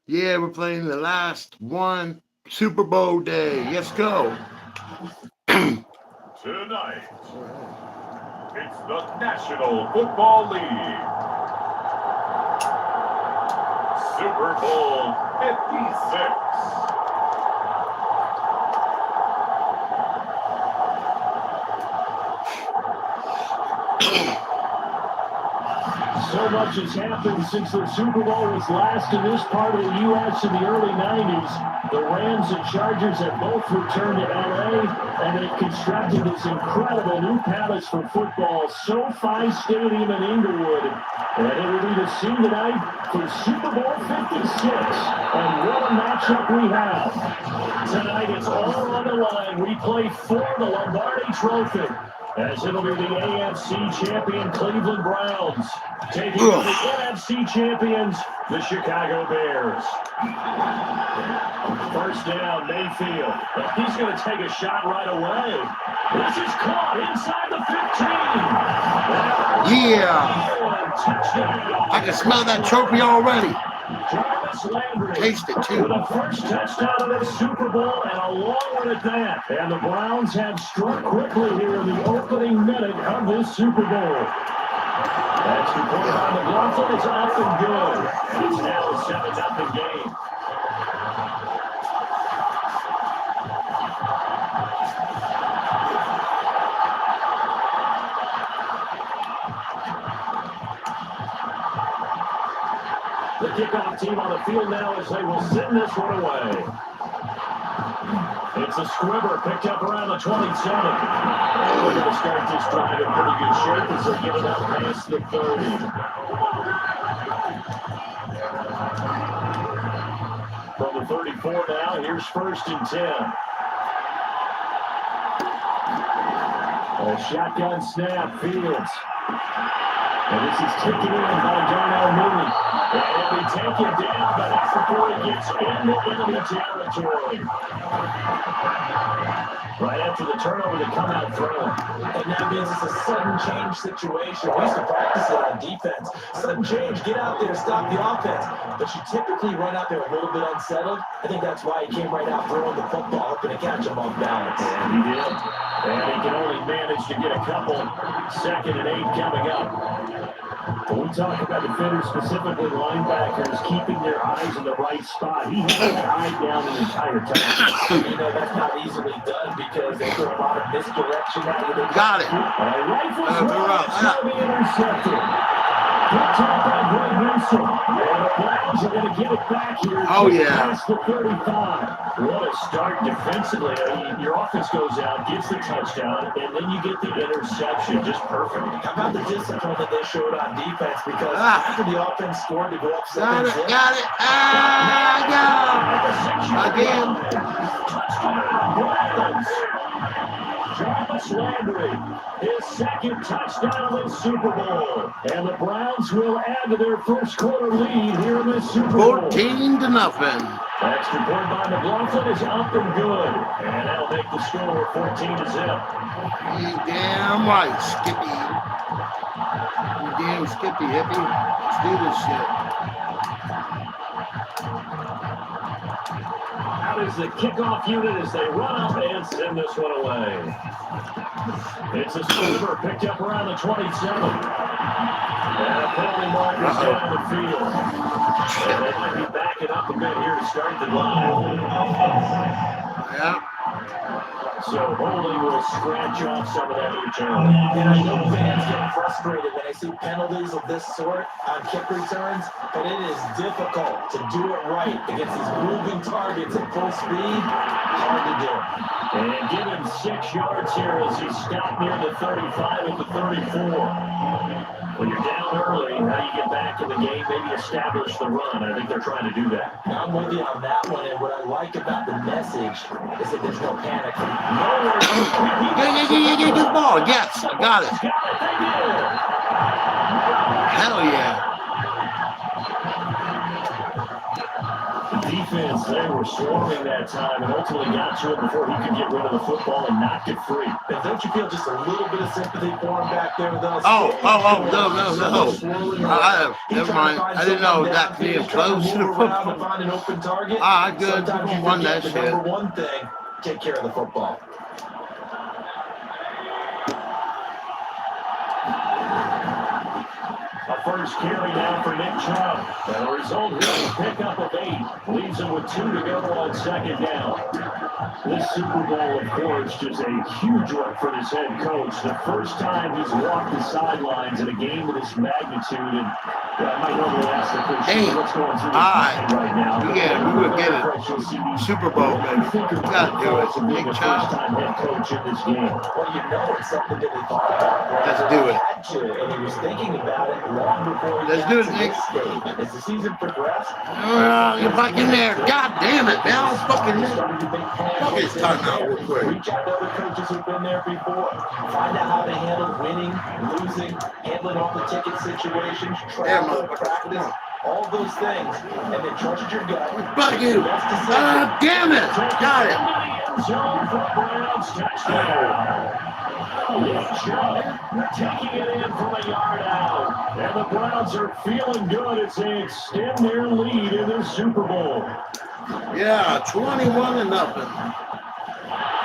Yeah, we're playing the last one, Super Bowl day. Let's go. Tonight, it's the National Football League. Super Bowl 56. So much has happened since the Super Bowl was last in this part of the U.S. in the early 90s. The Rams and Chargers have both returned to L.A., and they've constructed this incredible new palace for football, SoFi Stadium in Inglewood. And it will be the scene tonight for Super Bowl 56. And what a matchup we have. Tonight it's all on the line. We play for the Lombardi Trophy, as it'll be the AFC champion Cleveland Browns taking on the NFC champions, the Chicago Bears. First down, Mayfield. He's going to take a shot right away. This is caught inside the 15. Yeah. I can smell that trophy already. Taste it too. The first touchdown of the Super Bowl, and a long one at that. And the Browns have struck quickly here in the opening minute of this Super Bowl. That's reported on the McLaughlin. It's up and good. It's now a 7-0 game. The kickoff team on the field now as they will send this one away. It's a squibber picked up around the 27. And we're going to start this drive in pretty good shape as they get it up past the 30. From the 34 now, here's 1st and 10. A shotgun snap, Fields. And this is taken in by Darnell Mooney. And they take it down, but that's before it gets into enemy territory. Right after the turnover, they come out throwing. And that means it's a sudden change situation. We used to practice it on defense. Sudden change, get out there, stop the offense. But you typically run out there a little bit unsettled. I think that's why he came right out throwing the football, hoping to catch him off balance. And he did. And he can only manage to get a couple. 2nd and 8 coming up. When we talk about defenders, specifically linebackers, keeping their eyes in the right spot, he had that eye down the entire time. You know, that's not easily done because there's a lot of misdirection out of the Got it. Rifles will be intercepted. Picked up by Greg Newsom. And the Browns are going to get it back here. Oh, yeah. Past the 35. What a start defensively. Your offense goes out, gets the touchdown, and then you get the interception. Just perfect. How about the discipline that they showed on defense? Because after the offense scored to go up 7-0. Got it. Again. Browns. Jarvis Landry, his 2nd touchdown in the Super Bowl. And the Browns will add to their first quarter lead here in the Super Bowl. 14-0. Next report by McLaughlin is up and good. And that'll make the score 14-0. You damn right, Skippy. You damn Skippy, hippie. Let's do this shit. Out is the kickoff unit as they run up and send this one away. It's a sliver picked up around the 27. And a penalty markers down the field. And they might be backing up a bit here to start the drive. Yeah. So Holding will scratch off some of that return. And I know fans get frustrated when they see penalties of this sort on kick returns, but it is difficult to do it right against these moving targets at full speed. Hard to do. And give him 6 yards here as he stopped near the 35 at the 34. When you're down early, how do you get back in the game, maybe establish the run? I think they're trying to do that. I'm with you on that one, and what I like about the message is that there's no panic. Good ball. Yes, I got it. Hell yeah. defense, they were swarming that time and ultimately got to him before he could get rid of the football and knocked it free. And don't you feel just a little bit of sympathy for him back there, though? No. Never mind. I didn't know that being close to the football. Find an open target. Good. Sometimes you won that forget the shit. number one thing, take care of the football. A first carry now for Nick Chubb. And the result here is pickup of 8. Leaves him with 2 to go on second down. This Super Bowl, of course, just a huge one for this head coach. The first time he's walked the sidelines in a game of this magnitude. And I might normally ask the coach, what's going through his mind right now. Yeah, we would get it. Super Bowl, baby. We got to do it. Nick Chubb. First-time head coach in this game. Well, you know it's something that he thought about. Let's do it. And he was thinking about it long before he Let's got do it, to Nick. this stage. As the season progressed, You're back in there. God damn it, man. I'm fucking Fuck his timeout real quick. reach out to other coaches who've been there before. Find out how they handle winning, losing, handling all the ticket situations, travel, practice, all those things. And then trust your gut. Fuck you. Damn it. Got it. Zone for Browns touchdown. Nick Chubb taking it in from a yard out. And the Browns are feeling good as they extend their lead in the Super Bowl. Yeah, 21-0.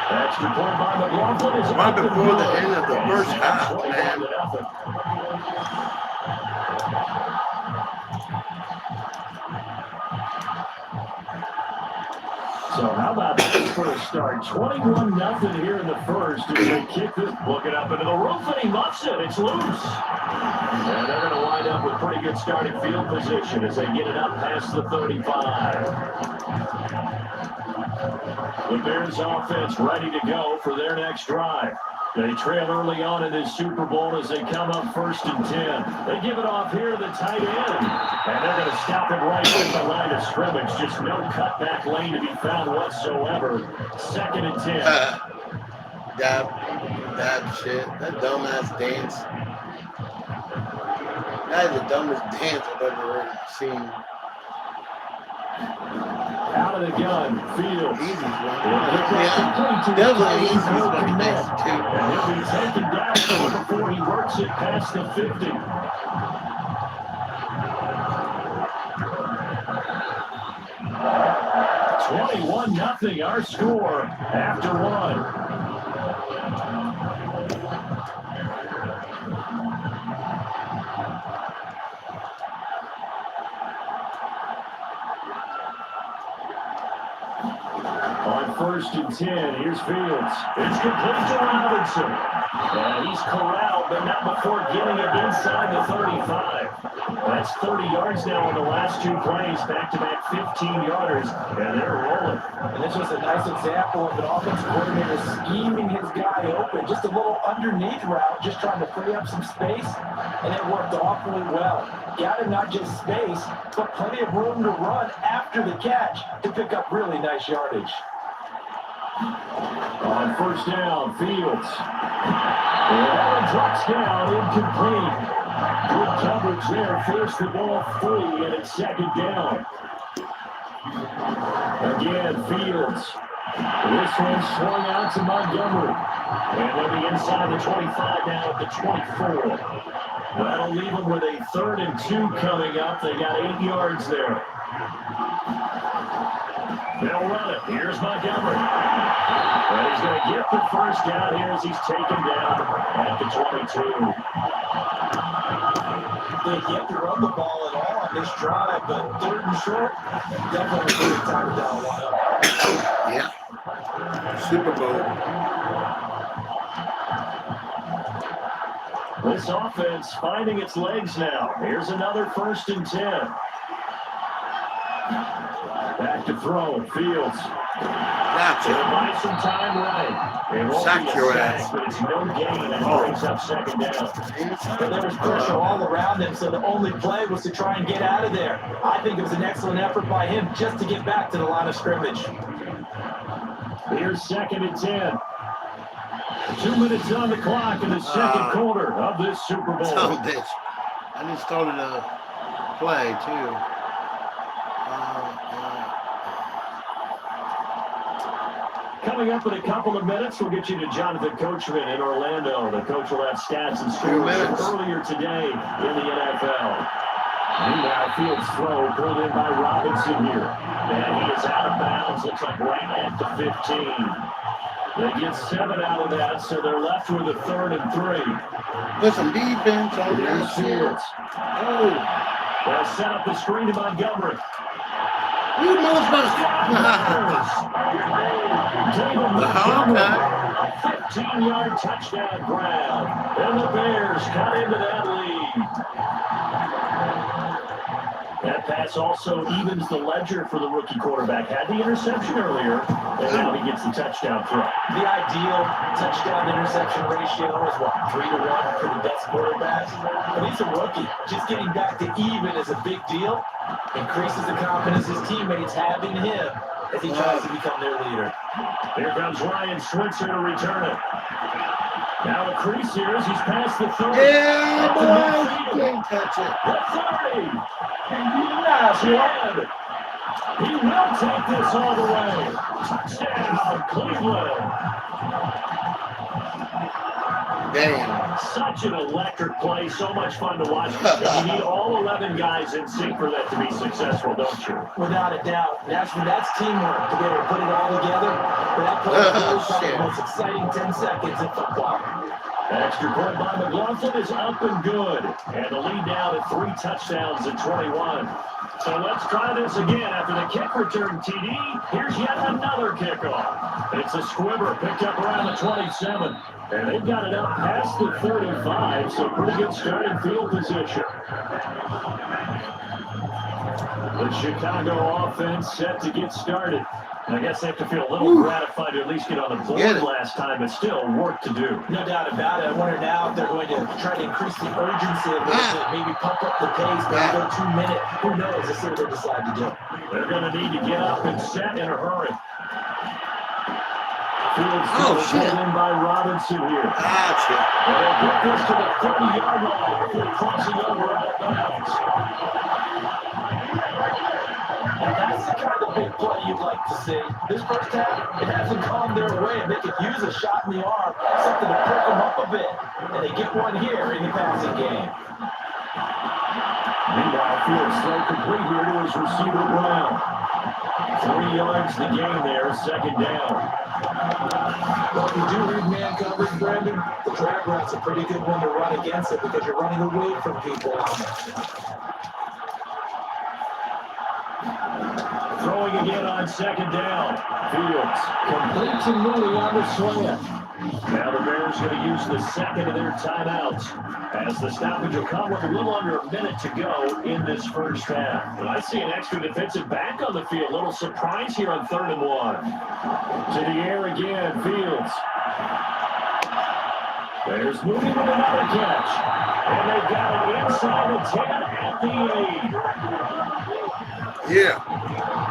Extra point by McLaughlin is Right before the end of the first half, man. So how about this for a start? 21-0 here in the first as they kick this. Looking up into the roof, and he muffs it. It's loose. And they're going to wind up with pretty good starting field position as they get it up past the 35. The Bears offense ready to go for their next drive. They trail early on in this Super Bowl as they come up 1st and 10. They give it off here to the tight end. And they're going to stop it right in the line of scrimmage. Just no cutback lane to be found whatsoever. 2nd and 10. That shit. That dumbass dance. That is the dumbest dance I've ever seen. Out of the gun, Fields. Easy one. Definitely easy fucking dance too. And he'll be taken down before he works it past the 50. $21-0 our score after 1. On 1st and 10, here's Fields. It's complete to Robinson. And he's corralled, but not before getting it inside the 35. That's 30 yards now on the last 2 plays, back-to-back 15-yarders, and they're rolling. And this was a nice example of an offensive coordinator scheming his guy open. Just a little underneath route, just trying to free up some space, and it worked awfully well. Got him not just space, but plenty of room to run after the catch to pick up really nice yardage. On 1st down, Fields. And drops down, incomplete. Good coverage there, forced the ball free, and it's 2nd down. Again, Fields. This one swung out to Montgomery. And they'll be inside the 25 now at the 24. That'll leave them with a 3rd and 2 coming up. They got 8 yards there. They'll run it. Here's Montgomery. And he's going to get the first down here as he's taken down at the 22. They get to run the ball at all on this drive, but 3rd and short, definitely a time down lineup. Yeah. Super Bowl. This offense finding its legs now. Here's another 1st and 10. Back to throw. Fields. Gotcha. They'll buy some time running. It won't Sack be a your sack, ass. but it's no gain and brings up 2nd down. But there was pressure all around him, so the only play was to try and get out of there. I think it was an excellent effort by him just to get back to the line of scrimmage. Here's 2nd and 10. 2 minutes on the clock in the second quarter of this Super Bowl. Oh, bitch. I just started a play, too. Coming up in a couple of minutes, we'll get you to Jonathan Coachman in Orlando. The coach will have stats and scores earlier today in the NFL. Meanwhile, Fields' throw pulled in by Robinson here. And he is out of bounds. Looks like right at the 15. They get 7 out of that, so they're left with a 3rd and 3. Put some defense on that Fields. Oh. They'll set up the screen to Montgomery. You motherfucker. A 15-yard touchdown grab. And the Bears cut into that lead. That pass also evens the ledger for the rookie quarterback. Had the interception earlier, and now he gets the touchdown throw. The ideal touchdown-interception ratio is, 3-to-1 for the best quarterbacks? But he's a rookie. Just getting back to even is a big deal. Increases the confidence his teammates have in him as he tries to become their leader. Here comes Ryan Switzer to return it. Now a crease here as he's past the 30. Yeah, boy. You can't touch it. The 30. Nice one. He will take this all the way. Touchdown, Cleveland. Damn. Such an electric play. So much fun to watch. You need all 11 guys in sync for that to be successful, don't you? Without a doubt. That's teamwork to be able to put it all together. But that play is probably the most exciting 10 seconds in football. Extra point by McLaughlin is up and good. And the lead down at 3 touchdowns at 21. So let's try this again. After the kick return TD, here's yet another kickoff. It's a squibber picked up around the 27. And they've got it up past the 35, so pretty good starting field position. The Chicago offense set to get started. I guess they have to feel a little gratified to at least get on the board last time, but still work to do. No doubt about it. I wonder now if they're going to try to increase the urgency a little bit, maybe pump up the pace, maybe go 2 minutes. Who knows? Let's see what they decide to do. They're going to need to get up and set in a hurry. Fields in by Robinson here. Gotcha. And they get this to the 30-yard line before crossing over out of bounds. And that's the kind of big play you'd like to see. This first half, it hasn't gone their way. They could use a shot in the arm, something to prick them up a bit. And they get one here in the passing game. Meanwhile, Fields throw complete here to his receiver Brown. 3 yards the game there, 2nd down. Well, if you do read man coverage, Brandon, the drag route's a pretty good one to run against it because you're running away from people on it. Throwing again on 2nd down. Fields complete to Mooney on the slant. Now the Bears going to use the second of their timeouts as the stoppage will come with a little under a minute to go in this first half. And I see an extra defensive back on the field. Little surprise here on 3rd and 1. To the air again, Fields. There's Mooney with another catch. And they've got it inside the 10 at the 8. Yeah.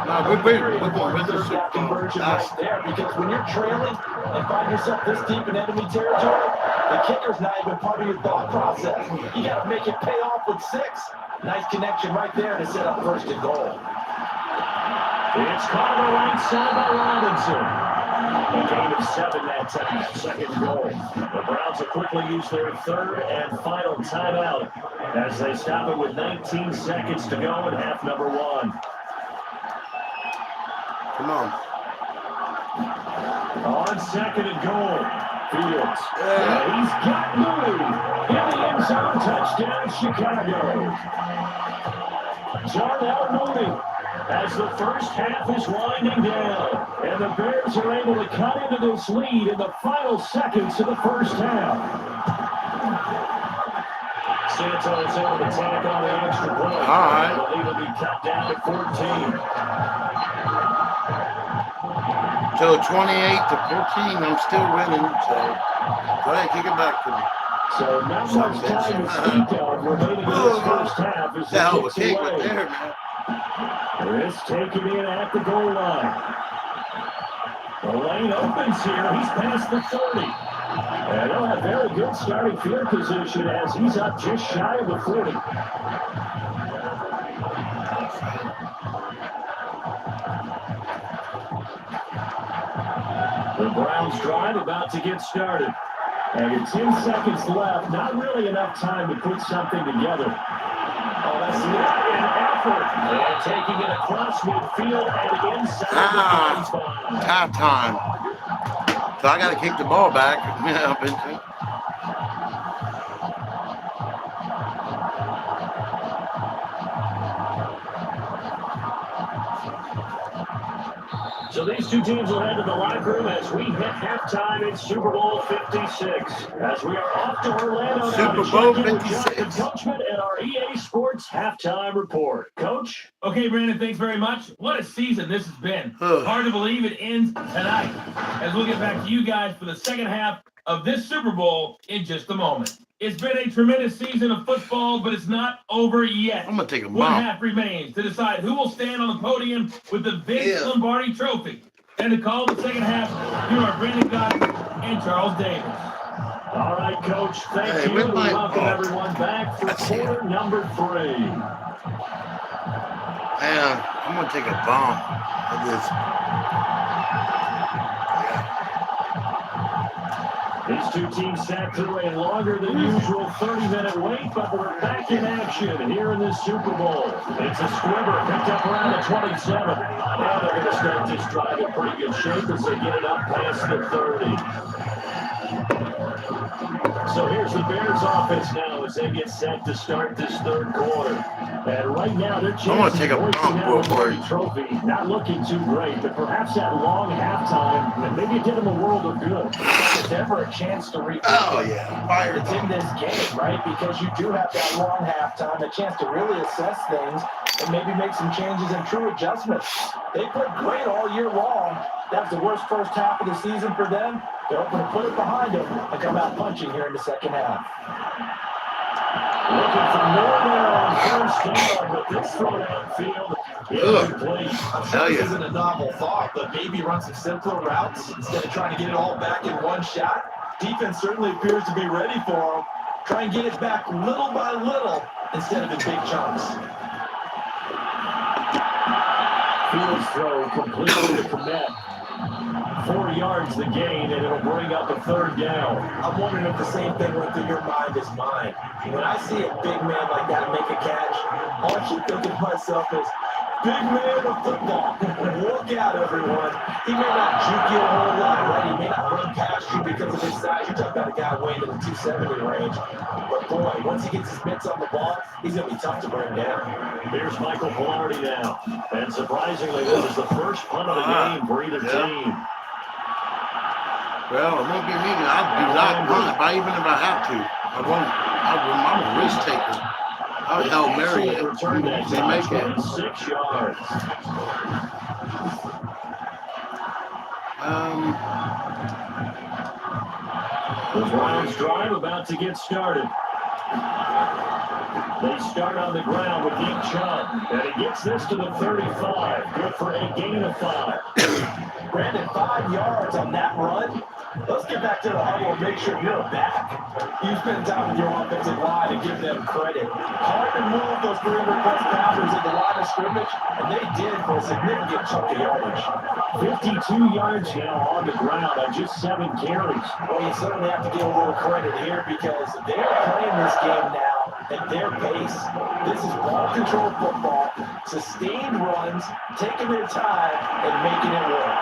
No, we're going to win this conversion right there because when you're trailing and find yourself this deep in enemy territory, the kicker's not even part of your thought process. You got to make it pay off with 6. Nice connection right there to set up 1st and goal. It's caught on the right side by Robinson. A gain of 7 that time, 2nd goal. The Browns will quickly use their 3rd and final timeout as they stop it with 19 seconds to go in half number 1. Come on. On 2nd and goal, Fields. He's got Mooney in the end zone. Touchdown, Chicago. Darnell Mooney as the first half is winding down. And the Bears are able to cut into this lead in the final seconds of the first half. Santos able to tack on the extra point. All right. The lead will be cut down to 14. So 28 to 14, I'm still winning. So go ahead, kick it back to me. So not much time to speak of remaining in this first half as Hell, the a kick right away. there, man. This taken in at the goal line. The lane opens here. He's past the 30. And they'll have very good starting field position as he's up just shy of the 40. The Browns drive about to get started. And with 10 seconds left, not really enough time to put something together. Oh, that's not an effort. And taking it across midfield and inside the 35. Halftime. So I got to kick the ball back. Yeah, Vincent. So these two teams will head to the locker room as we hit halftime in Super Bowl 56. As we are off to Orlando now Super to Bowl check in with 56. Jonathan Coachman and our EA Sports halftime report. Coach? Okay, Brandon, thanks very much. What a season this has been. Hard to believe it ends tonight. As we'll get back to you guys for the second half of this Super Bowl in just a moment. It's been a tremendous season of football, but it's not over yet. I'm going to take a One bomb. half remains to decide who will stand on the podium with the Vince Lombardi Trophy. And to call the second half, here are Brandon Goddard and Charles Davis. All right, Coach. Thank you. Welcome everyone back for quarter number 3. Man, I'm going to take a bomb of this. These two teams sat through a longer than usual 30-minute wait, but we're back in action here in this Super Bowl. It's a squibber picked up around the 27. Now they're going to start this drive in pretty good shape as they get it up past the 30. So here's the Bears offense now as they get set to start this third quarter. And right now, their chances of hoisting that Lombardi Trophy not looking too great, but perhaps that long halftime, maybe it did them a world of good. There's never a chance to repeat. Oh, yeah. Fire. It's in this game, right? Because you do have that long halftime, a chance to really assess things and maybe make some changes and true adjustments. They played great all year long. That's the worst first half of the season for them. They're hoping to put it behind them and come out punching here in the second half. Looking for more there on first down, but this throw downfield is complete. I'm sure this isn't a novel thought, but maybe run some simpler routes instead of trying to get it all back in one shot. Defense certainly appears to be ready for them. Try and get it back little by little instead of in big chunks. Fields throw completely to connect. 4 yards the gain, and it'll bring up a third down. I'm wondering if the same thing went through your mind as mine. When I see a big man like that make a catch, all I keep thinking to myself is, big man of football. Look out, everyone. He may not juke you a whole lot, right? He may not run past you because of his size. You're talking about a guy weighing in the 270 range. But boy, once he gets his mitts on the ball, he's going to be tough to bring down. Here's Michael Pilardi now. And surprisingly, this is the first punt of the game for either team. Well, it won't be me. I'll do not punt, even if I have to. I won't. I'm a risk taker. I'll Hail Mary it. They make it. 6 yards. The Browns drive about to get started. They start on the ground with Nick Chubb, and he gets this to the 35. Good for a gain of 5. Brandon, 5 yards on that run. Let's get back to the huddle and make sure you're back. You spend time with your offensive line and give them credit. Hard to move those 300-plus pounders at the line of scrimmage, and they did for a significant chunk of yardage. 52 yards now on the ground on just 7 carries. Well, you certainly have to give a little credit here because they're playing this game now at their pace. This is ball control football, sustained runs, taking their time and making it work.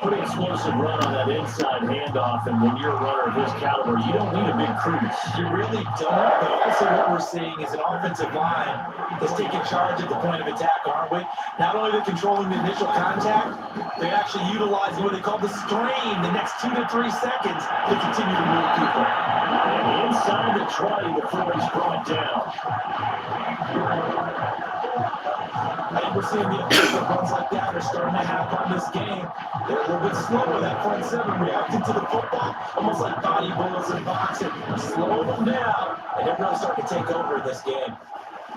Pretty explosive run on that inside handoff, and when you're a runner of his caliber, you don't need a big crease. You really don't, but also what we're seeing is an offensive line that's taking charge at the point of attack, aren't we? Not only they're controlling the initial contact, they're actually utilizing what they call the strain the next 2 to 3 seconds to continue to move people. And inside the 20 before he's brought down. I think we're seeing the offensive runs like that are starting to happen in this game. They're a little bit slower, that front seven reacting to the football, almost like body bullets in boxing. Slow them down, and they're really starting to take over in this game.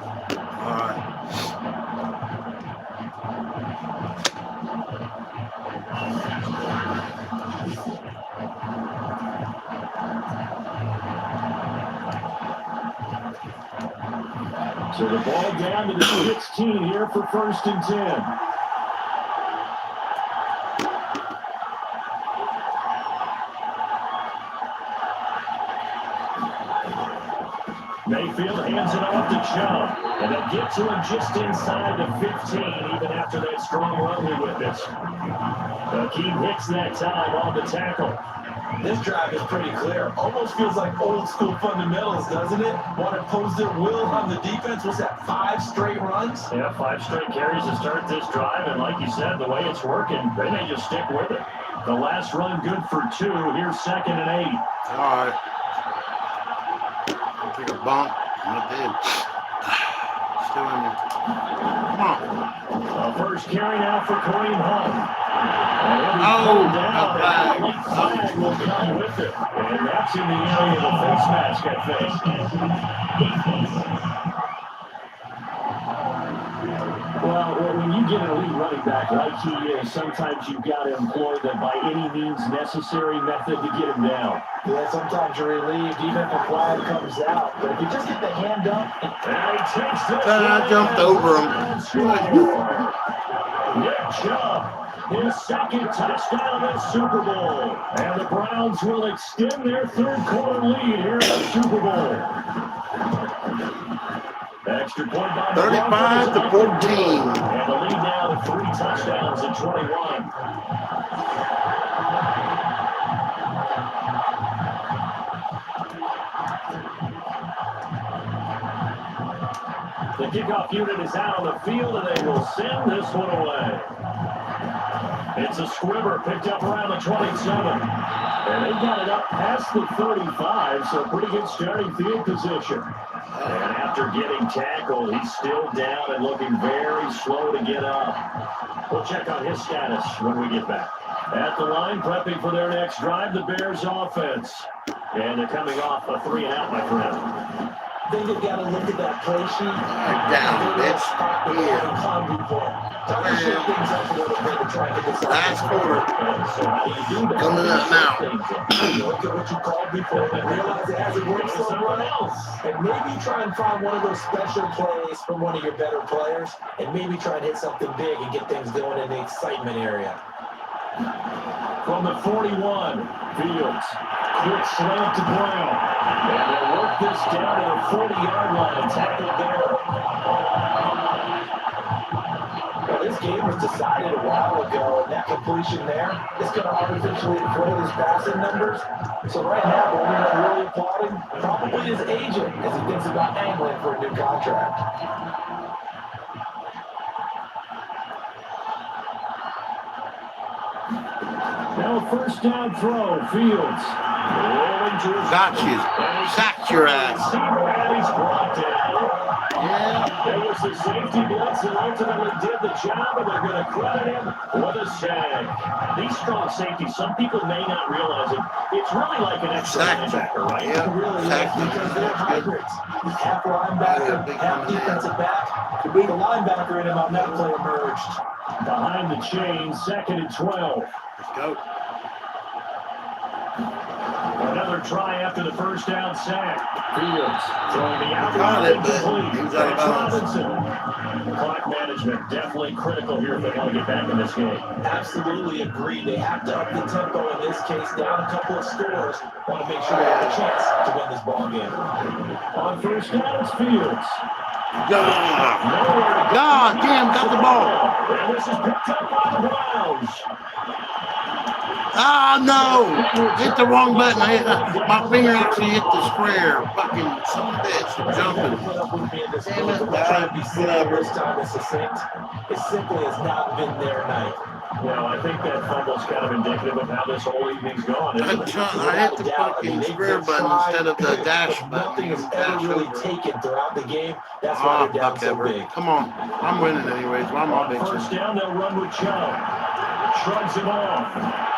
All right. So the ball down to the 16 here for 1st and 10. Mayfield hands it off to Chubb. And they'll get to him just inside the 15, even after that strong run we witnessed. Hakeem hits that time on the tackle. This drive is pretty clear. Almost feels like old school fundamentals, doesn't it? One imposed their will on the defense. Was that 5 straight runs? Yeah, 5 straight carries to start this drive. And like you said, the way it's working, they may just stick with it. The last run good for 2. Here's 2nd and 8. All right. Take a bump. Not dead. Still in there. Come on. First carry now for Kareem Hunt. Oh, a flag. Flag will come with it. And that's in the area of the face mask, I think. Well, when you get an elite running back like he is, sometimes you've got to employ the by any means necessary method to get him down. Yeah, sometimes you're relieved, even if a flag comes out. But if you just get the hand up, and he takes this. I jumped over him. Nick Chubb, his 2nd touchdown this Super Bowl. And the Browns will extend their 3rd quarter lead here in the Super Bowl. Extra point by 35 to 14. And the lead now to 3 touchdowns at 21. The kickoff unit is out on the field, and they will send this one away. It's a squibber picked up around the 27. And they got it up past the 35, so pretty good starting field position. And after getting tackled, he's still down and looking very slow to get up. We'll check on his status when we get back. At the line, prepping for their next drive, the Bears offense. And they're coming off a 3-and-out, my friend. I think they've got to look at that play sheet. Down, bitch. Yeah. Last quarter. Coming up now. Look at what you called before and realize it hasn't worked somewhere else. And maybe try and find one of those special plays from one of your better players. And maybe try and hit something big and get things going in the excitement area. From the 41, Fields. Quick slant to Brown. And they'll work this down to the 40-yard line. Tackled there. Well, this game was decided a while ago, and that completion there is going to artificially inflate his passing numbers. So right now, what we're really applauding probably his agent as he thinks about angling for a new contract. Now a 1st down throw. Fields. Rolling to his Got you. Sacked your ass. He's blocked it. Yeah. There was the safety blitz that ultimately did the job, and they're going to credit him with a sack. These strong safeties, some people may not realize it. It's really like an extra linebacker, right? Yeah. It really is, because they're hybrids. Half linebacker, half defensive back. The linebacker in him on that play emerged. Behind the chain, 2nd and 12. Let's go. Another try after the 1st down sack. Fields throwing the out. Got it, but he was out of bounds. Clock management definitely critical here if they want to get back in this game. Absolutely agreed. They have to up the tempo in this case, down a couple of scores. Want to make sure they have a chance to win this ball game. On 1st down, it's Fields. God damn, got the ball. And this is picked up by the Browns. Ah, no. Hit the wrong button. My finger actually hit the square. Fucking son of a bitch. Jumping. Damn it. Trying to be safe this time is succinct. It simply has not been their night. Well, I think that fumble's kind of indicative of how this whole evening's going. I hit the fucking square button instead of the dash button. Nothing is ever really taken throughout the game. That's why they're down so big. Come on. I'm winning anyways. Why am I bitching? 1st down, they'll run with Chubb. Shrugs him off.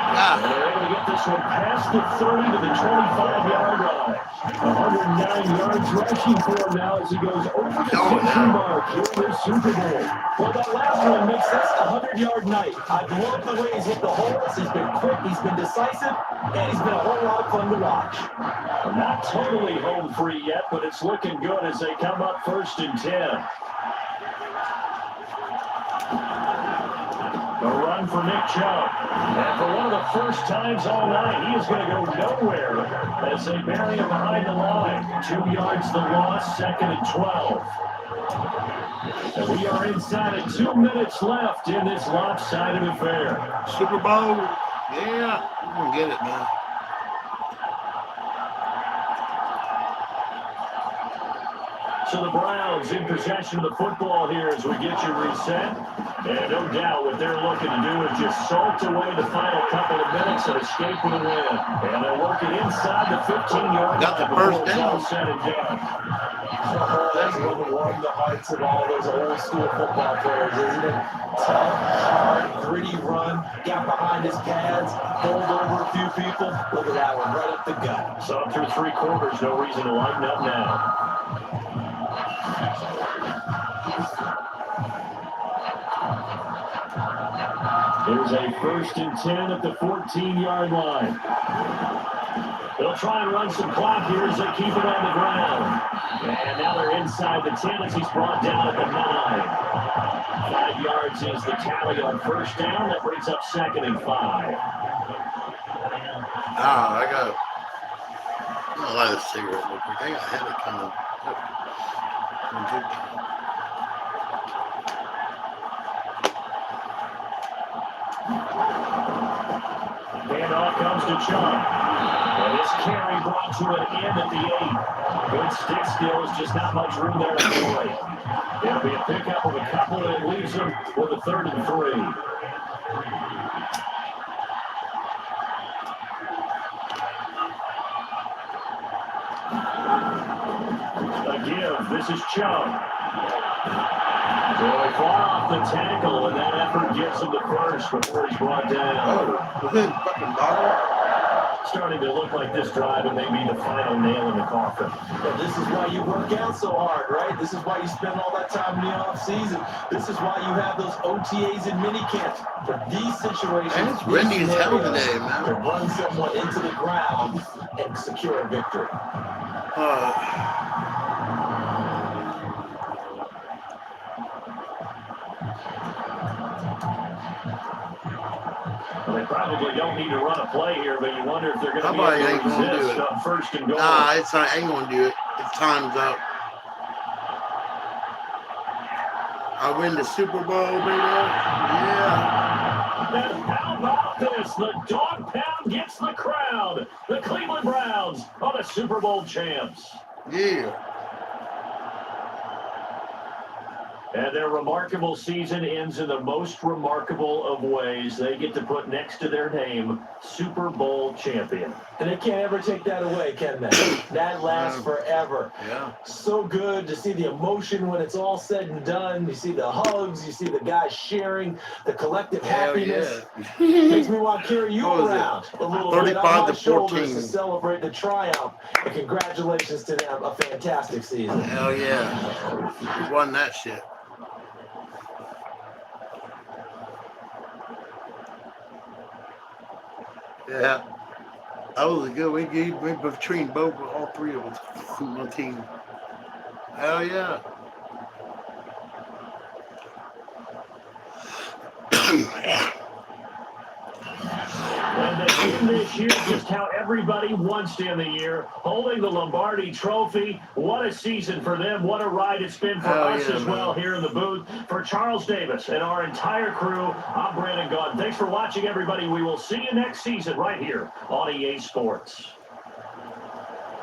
And they're able to get this one past the 30 to the 25-yard line. 109 yards rushing for him now as he goes over the century mark here in the Super Bowl. Well, that last one makes this a 100-yard night. I've loved the way he's hit the holes. He's been quick, he's been decisive, and he's been a whole lot of fun to watch. Not totally home free yet, but it's looking good as they come up 1st and 10. A run for Nick Chubb. And for one of the first times all night, he is going to go nowhere as they bury him behind the line. 2 yards the loss, 2nd and 12. And we are inside of 2 minutes left in this lopsided affair. Super Bowl. Yeah, we're going to get it, man. So the Browns in possession of the football here as we get you reset. And no doubt what they're looking to do is just salt away the final couple of minutes and escape with a win. And they're working inside the 15-yard line. Got the first down. Said and done. That's one of the hearts of all those old school football players, isn't it? Tough, hard, gritty run, got behind his pads, pulled over a few people. Look at that one, right up the gut. So through 3 quarters, no reason to lighten up now. There's a 1st and 10 at the 14-yard line. They'll try and run some clock here as they keep it on the ground. And now they're inside the 10 as he's brought down at the 9. 5 yards is the tally on 1st down. That brings up 2nd and 5. I got a light a cigarette real quick. I got a headache coming. Handoff comes to Chubb. And this carry brought to an end at the 8. Good stick skills, just not much room there to play. It'll be a pickup of a couple, and it leaves them with a 3rd and 3. A give. This is Chubb. Really far off the tackle, and that effort gets him the first before he's brought down. Fucking bottle. Starting to look like this drive and maybe the final nail in the coffin. Well, this is why you work out so hard, right? This is why you spend all that time in the off-season. This is why you have those OTAs and minicamps. For these situations, Man, it's windy as hell today, man. To run someone into the ground and secure a victory. Well, they probably don't need to run a play here, but you wonder if they're going to be Somebody able ain't to gonna do resist it. on 1st and goal. Nah, it's not, ain't gonna do it. It's time's up. I win the Super Bowl, baby. Yeah. And how about this? The dog pound gets the crowd. The Cleveland Browns are the Super Bowl champs. Yeah. And their remarkable season ends in the most remarkable of ways. They get to put next to their name, Super Bowl champion. And they can't ever take that away, can they? That lasts forever. Yeah. So good to see the emotion when it's all said and done. You see the hugs, you see the guys sharing, the collective happiness. Yeah. Makes me want to carry you around a little bit on 35 my to shoulders 14. to celebrate the triumph. And congratulations to them. A fantastic season. Hell yeah. We won that shit. Yeah, that was a good. We between both, all 3 of us on my team. Hell yeah. And they end this year just how everybody wants to end the year, holding the Lombardi Trophy. What a season for them. What a ride it's been for us as well here in the booth. For Charles Davis and our entire crew, I'm Brandon Gunn. Thanks for watching, everybody. We will see you next season right here on EA Sports.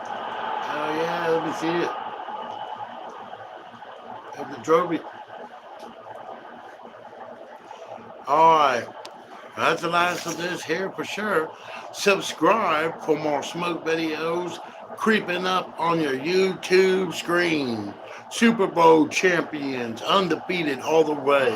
Oh yeah, let me see it. Have the trophy. All right. That's the last of this here for sure. Subscribe for more smoke videos creeping up on your YouTube screen. Super Bowl champions, undefeated all the way.